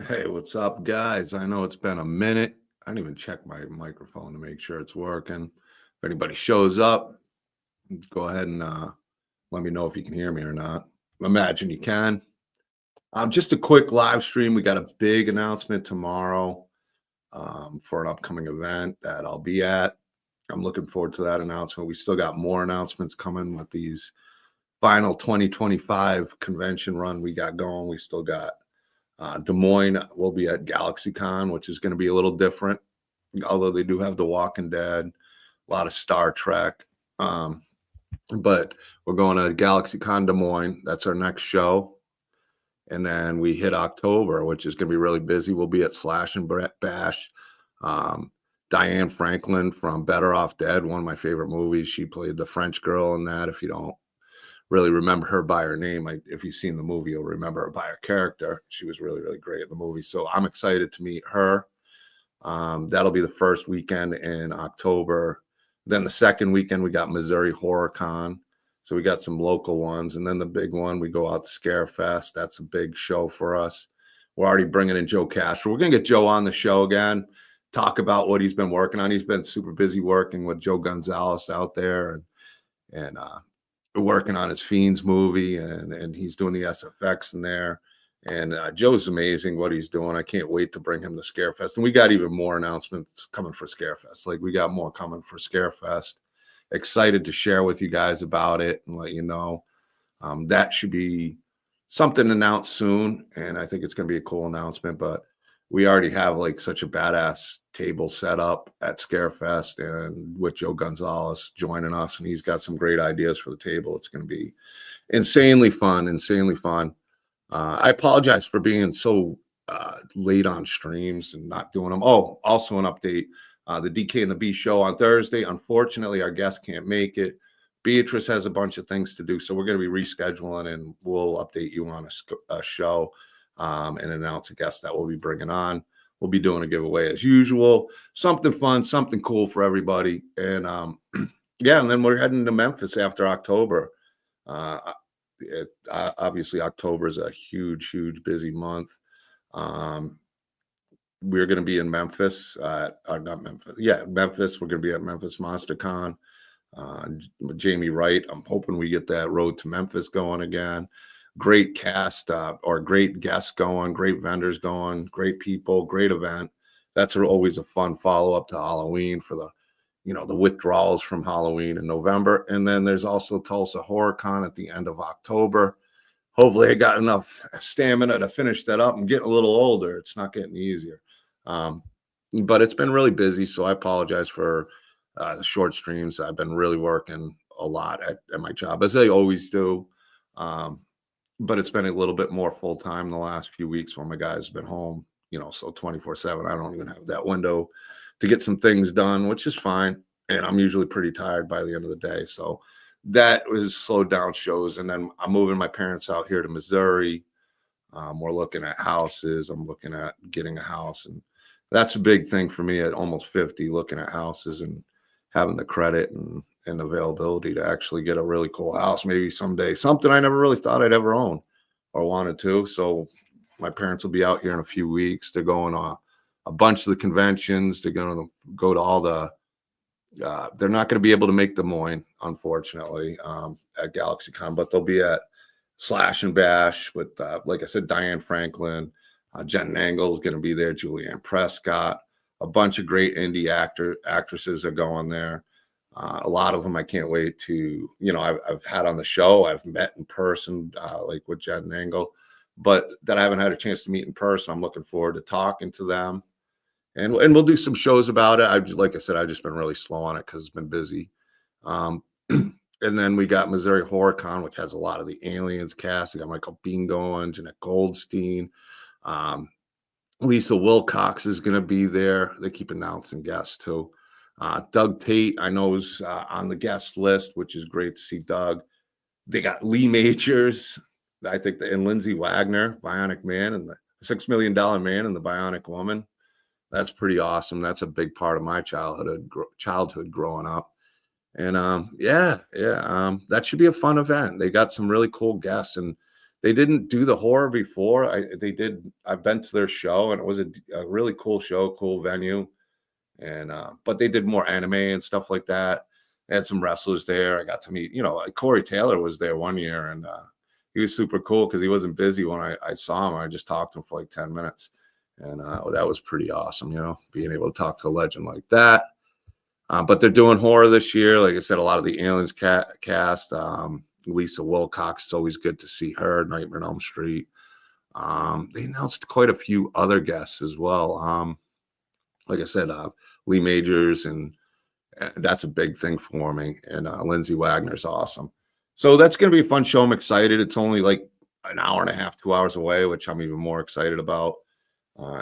Hey, what's up, guys? I know it's been a minute. I didn't even check my microphone to make sure it's working. If anybody shows up, go ahead and let me know if you can hear me or not. Imagine you can. Just a quick live stream. We got a big announcement tomorrow for an upcoming event that I'll be at. I'm looking forward to that announcement. We still got more announcements coming with these final 2025 convention run we got going. We still got Des Moines will be at GalaxyCon, which is going to be a little different, although they do have The Walking Dead, a lot of Star Trek. Um, but we're going to GalaxyCon Des Moines. That's our next show. And then we hit October, which is going to be really busy. We'll be at Slash and Bash. Um, Diane Franklin from Better Off Dead, one of my favorite movies. She played the French girl in that. If you don't really remember her by her name. If you've seen the movie, you'll remember her by her character. She was really, really great in the movie. So I'm excited to meet her. That'll be the first weekend in October. Then the second weekend, we got Missouri Horror Con. So we got some local ones. And then the big one, we go out to Scare Fest. That's a big show for us. We're already bringing in Joe Castro. We're going to get Joe on the show again, talk about what he's been working on. He's been super busy working with Joe Gonzalez out there and working on his Fiends movie, and he's doing the SFX in there. And Joe's amazing what he's doing. I can't wait to bring him to Scarefest. And we got even more announcements coming for Scarefest. Like we got more coming for Scarefest. Excited to share with you guys about it and let you know. That should be something announced soon. And I think it's going to be a cool announcement, but we already have like such a badass table set up at Scarefest and with Joe Gonzalez joining us, and he's got some great ideas for the table. It's going to be insanely fun, insanely fun. I apologize for being so late on streams and not doing them. Oh, also an update. The DK and the B show on Thursday. Unfortunately, our guest can't make it. Beatrice has a bunch of things to do, so we're going to be rescheduling, and we'll update you on a show and announce a guest that we'll be bringing on. We'll be doing a giveaway as usual. Something fun, something cool for everybody. And yeah, and then we're heading to Memphis after October. Obviously, October is a huge, huge busy month. We're going to be in Memphis, not Memphis. Yeah, Memphis. We're going to be at Memphis Monster Con. Jamie Wright. I'm hoping we get that road to Memphis going again. Great cast or great guests going, great vendors going, great people, great event. That's always a fun follow-up to Halloween for the withdrawals from Halloween in November. And then there's also Tulsa Horror Con at the end of October. Hopefully I got enough stamina to finish that up. I'm getting a little older. It's not getting easier. But it's been really busy, so I apologize for the short streams. I've been really working a lot at my job, as I always do. But it's been a little bit more full-time the last few weeks when my guys have been home, so 24/7. I don't even have that window to get some things done, which is fine. And I'm usually pretty tired by the end of the day. So that was slowed down shows. And then I'm moving my parents out here to Missouri. We're looking at houses. I'm looking at getting a house. And that's a big thing for me at almost 50, looking at houses and having the credit and availability to actually get a really cool house, maybe someday, something I never really thought I'd ever own or wanted to. So my parents will be out here in a few weeks. They're going on a bunch of the conventions. They're going to go to all the, they're not going to be able to make Des Moines, unfortunately, at GalaxyCon, but they'll be at Slash and Bash with, like I said, Diane Franklin, Jen Angle is going to be there, Julianne Prescott, a bunch of great indie actresses are going there. A lot of them I can't wait to, I've had on the show. I've met in person, like with Jen Angle, but that I haven't had a chance to meet in person. I'm looking forward to talking to them, and we'll do some shows about it. Like I said, I've just been really slow on it because it's been busy. And then we got Missouri Horror Con, which has a lot of the Aliens cast. We got Michael Biehn going, Jeanette Goldstein. Lisa Wilcox is going to be there. They keep announcing guests too. Doug Tate, I know, is on the guest list, which is great to see Doug. They got Lee Majors, I think, and Lindsay Wagner, Bionic Man, and the $6 Million Man and the Bionic Woman. That's pretty awesome. That's a big part of my childhood growing up. And that should be a fun event. They got some really cool guests, and They didn't do the horror before. They did. I've been to their show, and it was a really cool show, cool venue. And but they did more anime and stuff like that. They had some wrestlers there. I got to meet, like Corey Taylor was there one year, and he was super cool because he wasn't busy when I saw him. I just talked to him for like 10 minutes, and that was pretty awesome. Being able to talk to a legend like that. But they're doing horror this year. Like I said, a lot of the Aliens cast. Lisa Wilcox, it's always good to see her. Nightmare on Elm Street. They announced quite a few other guests as well. Like I said, Lee Majors, and that's a big thing for me. And Lindsay Wagner's awesome. So that's going to be a fun show. I'm excited. It's only like an hour and a half, 2 hours away, which I'm even more excited about.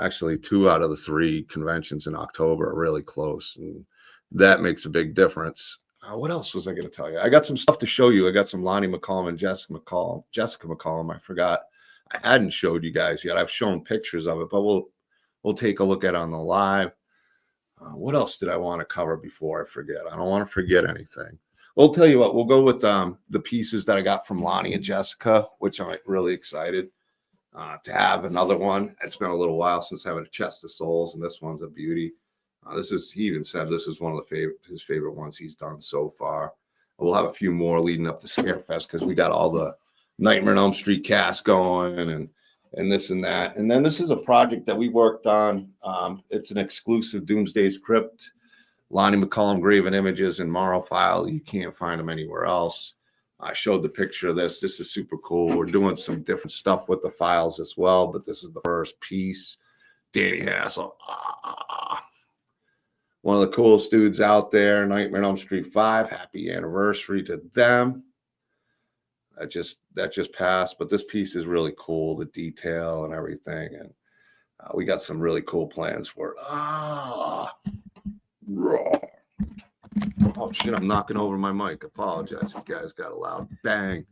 Actually, 2 out of the 3 conventions in October are really close, and that makes a big difference. What else was I going to tell you? I got some stuff to show you. I got some Lonnie McCollum and Jessica McCollum. I forgot. I hadn't showed you guys yet. I've shown pictures of it, but we'll take a look at it on the live. What else did I want to cover before I forget? I don't want to forget anything. We'll tell you what. We'll go with the pieces that I got from Lonnie and Jessica, which I'm really excited to have another one. It's been a little while since having a Chest of Souls, and this one's a beauty. He even said this is one of his favorite ones he's done so far. We'll have a few more leading up to Scarefest because we got all the Nightmare on Elm Street cast going and this and that. And then this is a project that we worked on. It's an exclusive Doomsday's Krypt, Lonnie McCollum graven images in Morrow file. You can't find them anywhere else. I showed the picture of this. This is super cool. We're doing some different stuff with the files as well, but this is the first piece. Danny Hassel. One of the coolest dudes out there, Nightmare on Elm Street 5. Happy anniversary to them. That just passed, but this piece is really cool, the detail and everything, and we got some really cool plans for it. Raw. Oh shit, I'm knocking over my mic. Apologize. You guys got a loud bang.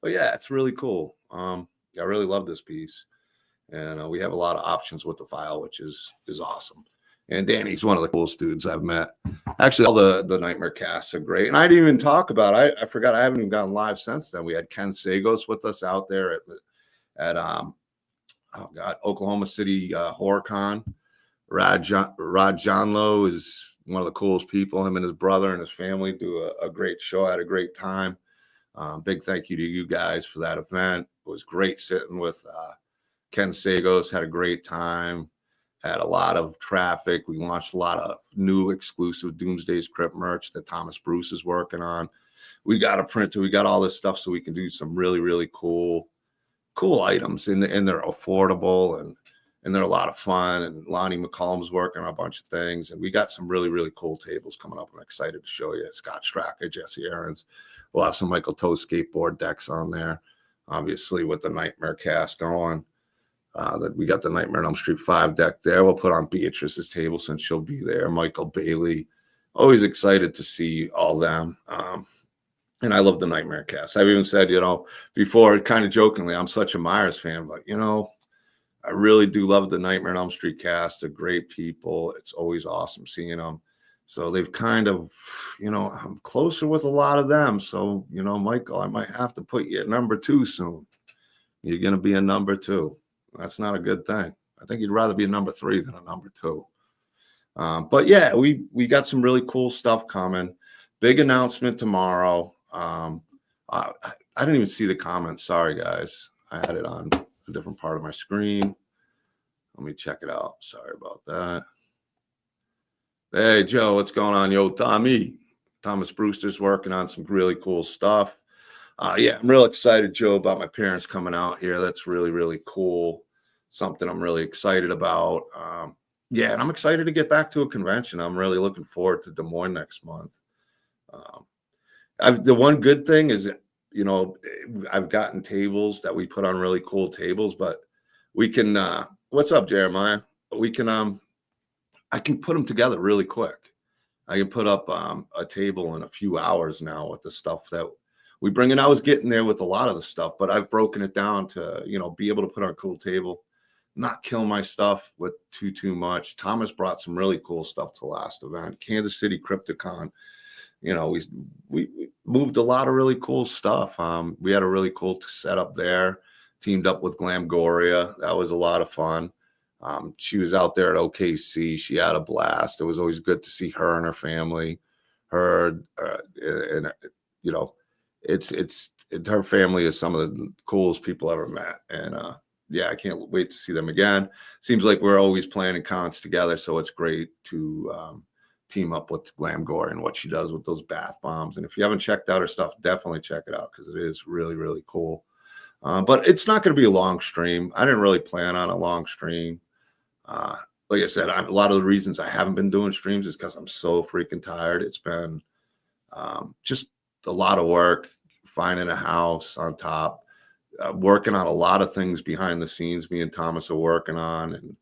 But yeah, it's really cool. I really love this piece, and we have a lot of options with the file, which is awesome. And Danny's one of the coolest dudes I've met. Actually, all the Nightmare casts are great. And I didn't even talk about I forgot I haven't even gone live since then. We had Ken Sagos with us out there at Oklahoma City HorrorCon. Rod Johnlow is one of the coolest people. Him and his brother and his family do a great show. I had a great time. Big thank you to you guys for that event. It was great sitting with Ken Sagos. Had a great time. Had a lot of traffic. We launched a lot of new exclusive Doomsday's Krypt merch that Thomas Bruce is working on. We got a printer. We got all this stuff so we can do some really, really cool items. And they're affordable and they're a lot of fun. And Lonnie McCollum's working on a bunch of things. And we got some really, really cool tables coming up. I'm excited to show you. Scott Straka, Jesse Aarons. We'll have some Michael Toe skateboard decks on there, obviously, with the Nightmare cast going. That we got the Nightmare on Elm Street 5 deck there. We'll put on Beatrice's table since she'll be there. Michael Bailey. Always excited to see all them. And I love the Nightmare cast. I've even said, before, kind of jokingly, I'm such a Myers fan, but, I really do love the Nightmare on Elm Street cast. They're great people. It's always awesome seeing them. So they've kind of, I'm closer with a lot of them. So, Michael, I might have to put you at number 2 soon. You're going to be a number 2. That's not a good thing. I think you'd rather be a number 3 than a number 2. But yeah, we got some really cool stuff coming. Big announcement tomorrow. I didn't even see the comments. Sorry, guys. I had it on a different part of my screen. Let me check it out. Sorry about that. Hey, Joe, what's going on? Yo, Thomas Brewster's working on some really cool stuff. Yeah, I'm real excited, Joe, about my parents coming out here. That's really, really cool. Something I'm really excited about. Yeah, and I'm excited to get back to a convention. I'm really looking forward to Des Moines next month. The one good thing is, I've gotten tables that we put on really cool tables, but we can, what's up, Jeremiah? I can put them together really quick. I can put up a table in a few hours now with the stuff that we bring in. I was getting there with a lot of the stuff, but I've broken it down to, be able to put on a cool table, not kill my stuff with too much. Thomas brought some really cool stuff to the last event. Kansas City Crypticon. We moved a lot of really cool stuff. We had a really cool setup there. teamed up with Glamgoria. That was a lot of fun. She was out there at OKC. She had a blast. It was always good to see her and her family. Her and you know, her family is some of the coolest people I ever met, and yeah, I can't wait to see them again. Seems like we're always planning cons together, so it's great to team up with Glamgore and what she does with those bath bombs. And if you haven't checked out her stuff, definitely check it out because it is really, really cool. But it's not going to be a long stream. I didn't really plan on a long stream. Like I said, a lot of the reasons I haven't been doing streams is because I'm so freaking tired. It's been just a lot of work, finding a house on top, working on a lot of things behind the scenes. Me and Thomas are working on,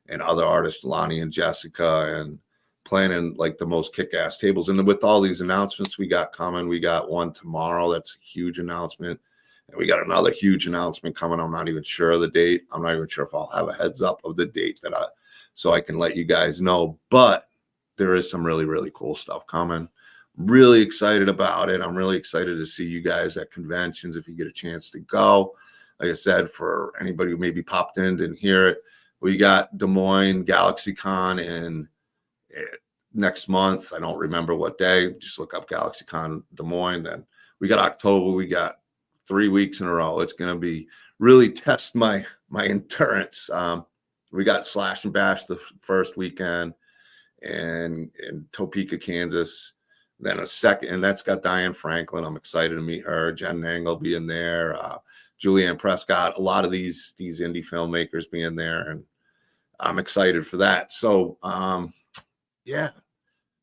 and other artists, Lonnie and Jessica, and planning like the most kick-ass tables. And with all these announcements we got coming, we got one tomorrow. That's a huge announcement. And we got another huge announcement coming. I'm not even sure of the date. I'm not even sure if I'll have a heads up of the date so I can let you guys know. But there is some really, really cool stuff coming. Really excited about it. I'm really excited to see you guys at conventions if you get a chance to go. Like I said, for anybody who maybe popped in, didn't hear it, we got Des Moines GalaxyCon in next month. I don't remember what day. Just look up GalaxyCon Des Moines. Then we got October. We got 3 weeks in a row. It's going to be really test my endurance. We got Slash and Bash the first weekend and in Topeka, Kansas. Then a second, and that's got Diane Franklin. I'm excited to meet her. Jen Nangle being there. Julianne Prescott. A lot of these indie filmmakers being there, and I'm excited for that. So yeah.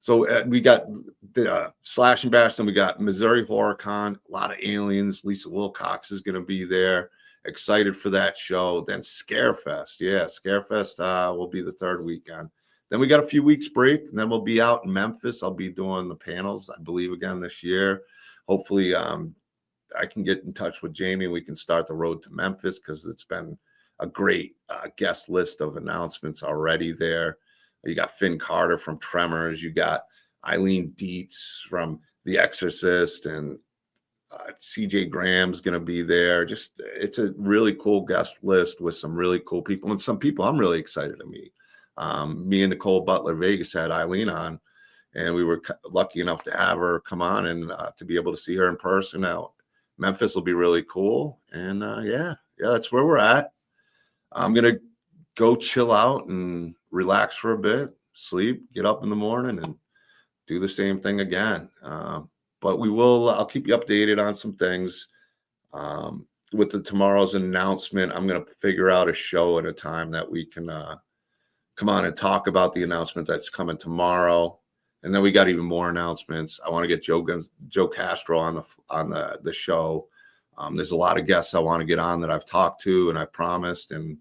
So we got the Slash and Bash, and we got Missouri Horror Con, a lot of aliens. Lisa Wilcox is going to be there. Excited for that show. Then Scarefest. Yeah, Scarefest will be the third weekend. Then we got a few weeks break, and then we'll be out in Memphis. I'll be doing the panels, I believe, again this year. Hopefully I can get in touch with Jamie and we can start the road to Memphis because it's been a great guest list of announcements already there. You got Finn Carter from Tremors. You got Eileen Dietz from The Exorcist, and CJ Graham's going to be there. Just it's a really cool guest list with some really cool people and some people I'm really excited to meet. Me and Nicole Butler Vegas had Eileen on, and we were lucky enough to have her come on and to be able to see her in person. Now, Memphis will be really cool, and yeah, that's where we're at. I'm gonna go chill out and relax for a bit, sleep, get up in the morning, and do the same thing again. But I'll keep you updated on some things. With tomorrow's announcement, I'm going to figure out a show at a time that we can come on and talk about the announcement that's coming tomorrow. And then we got even more announcements. I want to get Joe Castro on the show. There's a lot of guests I want to get on that I've talked to and I promised, and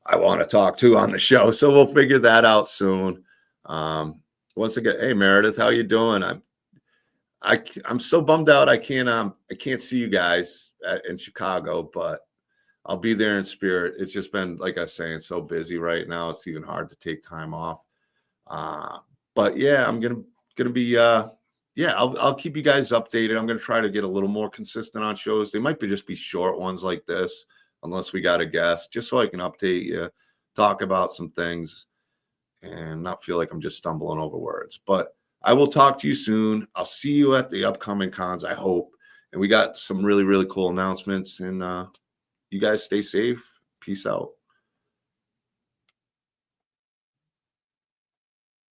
I want to talk to on the show. So we'll figure that out soon. Once again, hey Meredith, how you doing? I'm so bummed out I can't see you guys in Chicago, but I'll be there in spirit. It's just been, like I was saying, so busy right now. It's even hard to take time off. But yeah, I'm gonna be I'll keep you guys updated. I'm gonna try to get a little more consistent on shows. They might just be short ones like this, unless we got a guest, just so I can update you, talk about some things, and not feel like I'm just stumbling over words. But I will talk to you soon. I'll see you at the upcoming cons, I hope. And we got some really, really cool announcements. And you guys stay safe. Peace out.